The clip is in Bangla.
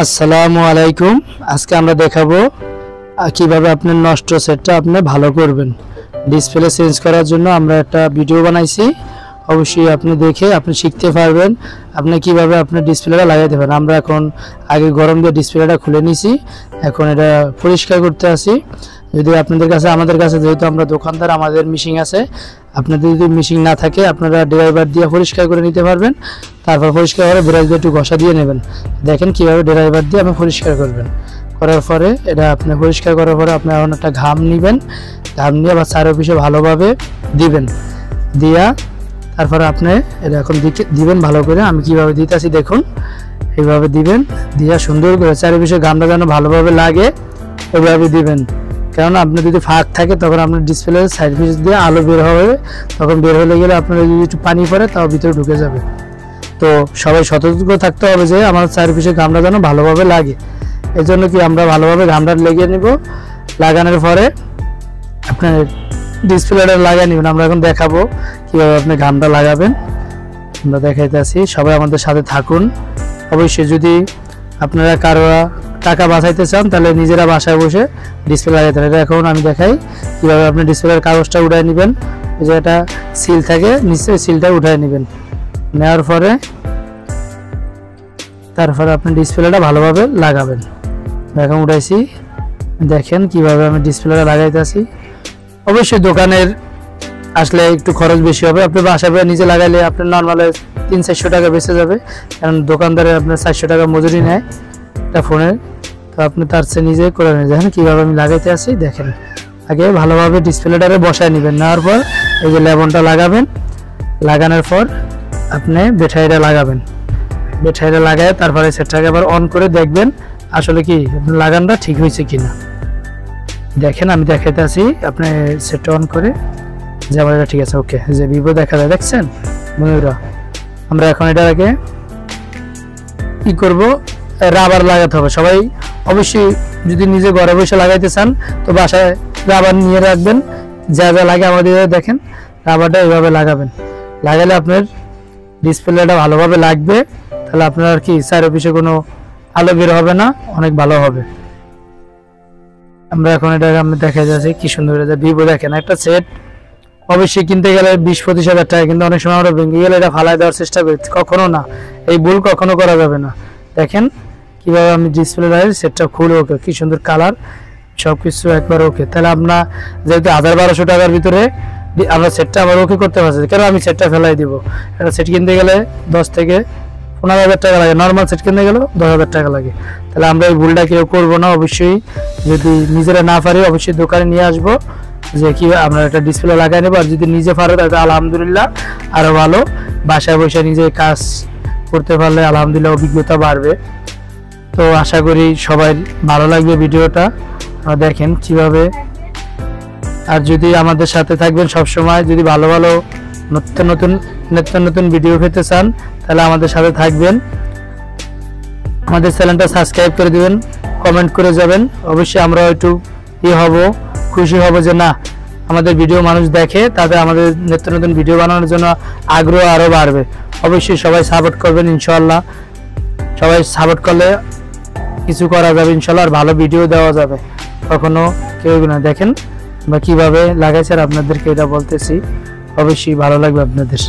আসসালামু আলাইকুম। আজকে আমরা দেখাবো কিভাবে আপনার নষ্ট সেটটা আপনি ভালো করবেন। ডিসপ্লে চেঞ্জ করার জন্য আমরা একটা ভিডিও বানাইছি, অবশ্যই আপনি দেখে আপনি শিখতে পারবেন আপনি কিভাবে আপনার ডিসপ্লেটা লাগাইতে পারেন। আমরা এখন আগে গরম দিয়ে ডিসপ্লেটা খুলে নিছি, এখন এটা পরিষ্কার করতে আসি। যদি আপনাদের কাছে আমাদের কাছে যেহেতু আমরা দোকানদার, আমাদের মেশিন আছে, আপনাদের যদি মেশিন না থাকে আপনারা ড্রাইভার দিয়ে পরিষ্কার করে নিতে পারবেন। তারপর পরিষ্কার করে ব্রাশ দিয়ে একটু ঘষা দিয়ে নেবেন। দেখেন কিভাবে ড্রাইভার দিয়ে আপনি পরিষ্কার করবেন। করার পরে এটা আপনি পরিষ্কার করার পরে আপনি এখন একটা ঘাম নেবেন, ঘাম নিয়ে বা চার পিছে ভালোভাবে দিবেন, দিয়া তারপরে আপনি এটা এখন দিবেন ভালো করে। আমি কিভাবে দিতেছি দেখুন, এইভাবে দিবেন, দিয়া সুন্দর করে চারিপাশে ঘামটা যেন ভালোভাবে লাগে ওইভাবে দিবেন। কারণ আপনার যদি ফাঁক থাকে তখন আপনার ডিসপ্লে সাইড পিস দিয়ে আলো বের হবে, তখন বের হলে গেলে আপনার যদি একটু পানি পড়ে তাও ভিতরে ঢুকে যাবে। তো সবাই সতর্ক থাকতে হবে যে আমার চারিপাশে ঘামটা যেন ভালোভাবে লাগে। এই জন্য কি আমরা ভালোভাবে ঘামটা লেগে নেব। লাগানোর পরে আপনার ডিসপ্লেটা লাগিয়ে নেবেন। আমরা এখন দেখাবো কীভাবে আপনি ঘামটা লাগাবেন, আমরা দেখাইতেছি। সবাই আমাদের সাথে থাকুন। অবশ্যই যদি আপনারা কারো টাকা বাঁচাইতে চান তাহলে নিজেরা বাসায় বসে ডিসপ্লে লাগাইতে পারেন। এটা এখন আমি দেখাই কীভাবে আপনি ডিসপ্লের কাগজটা উঠায় নেবেন। যে একটা সিল থাকে নিশ্চয়ই সিলটা উঠায় নেবেন। নেওয়ার পরে তারপরে আপনি ডিসপ্লেটা ভালোভাবে লাগাবেন। এখন উঠাইছি, দেখেন কিভাবে আমি ডিসপ্লেটা লাগাইতেছি। অবশ্যই দোকানের আসলে একটু খরচ বেশি হবে, আপনি বাসায় নিজে লাগাইলে আপনার নর্মালে 300-400 টাকা বেঁচে যাবে, কারণ দোকানদারে আপনার 400 টাকা মজুরি নেয় একটা ফোনের। তো আপনি তার চেয়ে নিজে করে নেন। দেখেন কীভাবে আমি লাগাইতে আসি, দেখেন। আগে ভালোভাবে ডিসপ্লেটারে বসায় নেবেন, নেওয়ার পর এই যে লেবনটা লাগাবেন। লাগানোর পর আপনি ব্যাটারিটা লাগাবেন। ব্যাটারিটা লাগায় তারপরে সেটটাকে আবার অন করে দেখবেন আসলে কি আপনার লাগানটা ঠিক হয়েছে কিনা। দেখেন আমি দেখাইতে আসি, আপনি সেটটা অন করে যে আমার এটা ঠিক আছে, ওকে। যে ভিভো দেখা যায়, দেখছেন বন্ধুরা। আমরা এখন এটাকে কি করব, রাবার লাগাতে হবে। সবাই অবশ্যই যদি নিজে ঘরে বসে লাগাইতে চান তো বাসায় রাবার নিয়ে রাখবেন, যা যা লাগে আমাদের দেখেন রাবারটা এইভাবে লাগাবেন। লাগালে আপনার ডিসপ্লেটা ভালোভাবে লাগবে, তাহলে আপনার আর কি চারিপাশে কোনো আলো বের হবে না, অনেক ভালো হবে। আমরা এখন এটাকে আমি দেখা যাচ্ছে কি সুন্দর ভিভো। দেখেন একটা সেট অবশ্যই কিনতে গেলে 20-25 টাকা, কিন্তু অনেক সময় আমরা ভেঙে গেলে এটা ফালাই দেওয়ার চেষ্টা করি, কখনো না, এই ভুল কখনো করা যাবে না। দেখেন কিভাবে আমি ডিসপ্লে লাগাই, সেটটা খুলে ওকে, কি সুন্দর কালার, সবকিছু একবার ওকে। তাহলে আপনার যেহেতু 1000-1200 টাকার ভিতরে আমরা সেটটা আবার ওকে করতে পারছি, কেন আমি সেটটা ফেলাই দিব। একটা সেট কিনতে গেলে 10,000-15,000 টাকা লাগে, নর্মাল সেট কিনতে গেলেও 10,000 টাকা লাগে। তাহলে আমরা এই ভুলটা কেউ করবো না। অবশ্যই যদি নিজেরা না পারি অবশ্যই দোকানে নিয়ে আসবো, যে কি আমরা একটা ডিসপ্লে লাগাই নেবো। আর যদি নিজে পারো তাহলে আলহামদুলিল্লাহ আরও ভালো। বাসায় বসে নিজে কাজ করতে পারলে আলহামদুলিল্লাহ অভিজ্ঞতা বাড়বে। তো আশা করি সবাই ভালো লাগবে ভিডিওটা, দেখেন কিভাবে। আর যদি আমাদের সাথে থাকবেন সবসময়, যদি ভালো ভালো নিত্য নতুন ভিডিও পেতে চান তাহলে আমাদের সাথে থাকবেন। আমাদের চ্যানেলটা সাবস্ক্রাইব করে দিবেন, কমেন্ট করে যাবেন। অবশ্যই আমরা একটু খুশি হব যে না আমাদের ভিডিও মানুষ দেখে, তাতে আমাদের নিত্য নতুন ভিডিও বানানোর জন্য আগ্রহ আরও বাড়বে। অবশ্যই সবাই সাপোর্ট করবেন ইনশাআল্লাহ। সবাই সাপোর্ট করলে কিছু করা যাবে ইনশাআল্লাহ, আর ভালো ভিডিও দেওয়া যাবে। কখনো কেউ না। দেখেন বা কিভাবে লাগাইছে আর আপনাদেরকে এটা বলতেছি, অবশ্যই ভালো লাগবে আপনাদের।